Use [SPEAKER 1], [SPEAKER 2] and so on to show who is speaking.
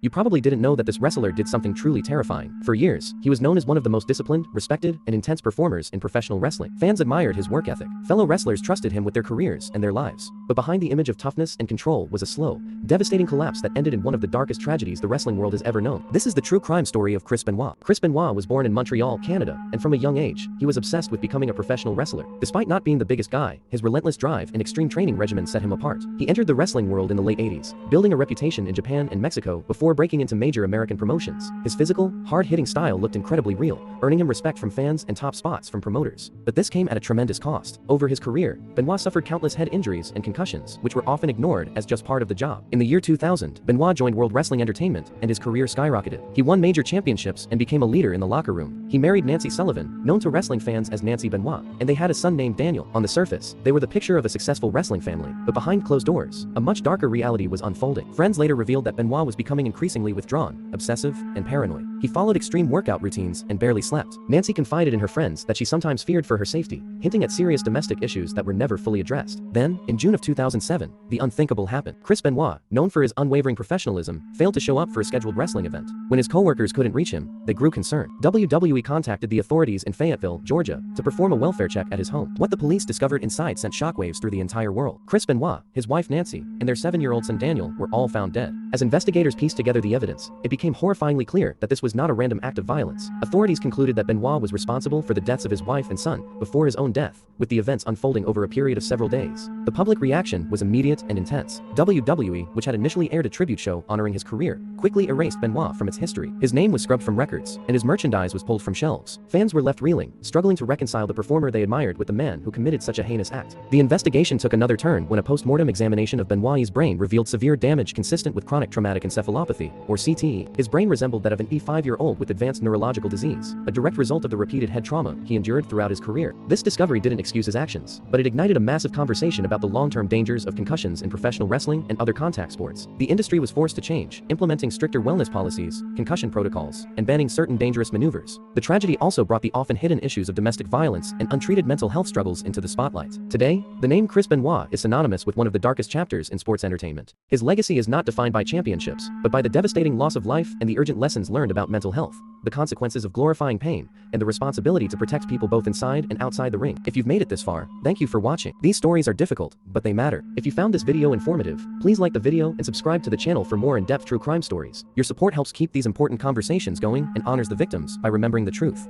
[SPEAKER 1] You probably didn't know that this wrestler did something truly terrifying. For years, he was known as one of the most disciplined, respected, and intense performers in professional wrestling. Fans admired his work ethic. Fellow wrestlers trusted him with their careers and their lives. But behind the image of toughness and control was a slow, devastating collapse that ended in one of the darkest tragedies the wrestling world has ever known. This is the true crime story of Chris Benoit. Chris Benoit was born in Montreal, Canada, and from a young age, he was obsessed with becoming a professional wrestler. Despite not being the biggest guy, his relentless drive and extreme training regimen set him apart. He entered the wrestling world in the late 80s, building a reputation in Japan and Mexico before breaking into major American promotions. His physical, hard-hitting style looked incredibly real, earning him respect from fans and top spots from promoters. But this came at a tremendous cost. Over his career, Benoit suffered countless head injuries and concussions, which were often ignored as just part of the job. In the year 2000, Benoit joined World Wrestling Entertainment, and his career skyrocketed. He won major championships and became a leader in the locker room. He married Nancy Sullivan, known to wrestling fans as Nancy Benoit, and they had a son named Daniel. On the surface, they were the picture of a successful wrestling family, but behind closed doors, a much darker reality was unfolding. Friends later revealed that Benoit was becoming increasingly withdrawn, obsessive, and paranoid. He followed extreme workout routines and barely slept. Nancy confided in her friends that she sometimes feared for her safety, hinting at serious domestic issues that were never fully addressed. Then, in June of 2007, the unthinkable happened. Chris Benoit, known for his unwavering professionalism, failed to show up for a scheduled wrestling event. When his co-workers couldn't reach him, they grew concerned. WWE contacted the authorities in Fayetteville, Georgia, to perform a welfare check at his home. What the police discovered inside sent shockwaves through the entire world. Chris Benoit, his wife Nancy, and their 7-year-old son Daniel were all found dead. As investigators pieced together the evidence, it became horrifyingly clear that this was not a random act of violence. Authorities concluded that Benoit was responsible for the deaths of his wife and son before his own death, with the events unfolding over a period of several days. The public reaction was immediate and intense. WWE, which had initially aired a tribute show honoring his career, quickly erased Benoit from its history. His name was scrubbed from records, and his merchandise was pulled from shelves. Fans were left reeling, struggling to reconcile the performer they admired with the man who committed such a heinous act. The investigation took another turn when a post-mortem examination of Benoit's brain revealed severe damage consistent with chronic traumatic encephalopathy, or CTE. His brain resembled that of an 5-year-old with advanced neurological disease, a direct result of the repeated head trauma he endured throughout his career. This discovery didn't excuse his actions, but it ignited a massive conversation about the long-term dangers of concussions in professional wrestling and other contact sports. The industry was forced to change, implementing stricter wellness policies, concussion protocols, and banning certain dangerous maneuvers. The tragedy also brought the often hidden issues of domestic violence and untreated mental health struggles into the spotlight. Today, the name Chris Benoit is synonymous with one of the darkest chapters in sports entertainment. His legacy is not defined by championships, but by the devastating loss of life and the urgent lessons learned about mental health, the consequences of glorifying pain, and the responsibility to protect people both inside and outside the ring. If you've made it this far, thank you for watching. These stories are difficult, but they matter. If you found this video informative, please like the video and subscribe to the channel for more in-depth true crime stories. Your support helps keep these important conversations going and honors the victims by remembering the truth.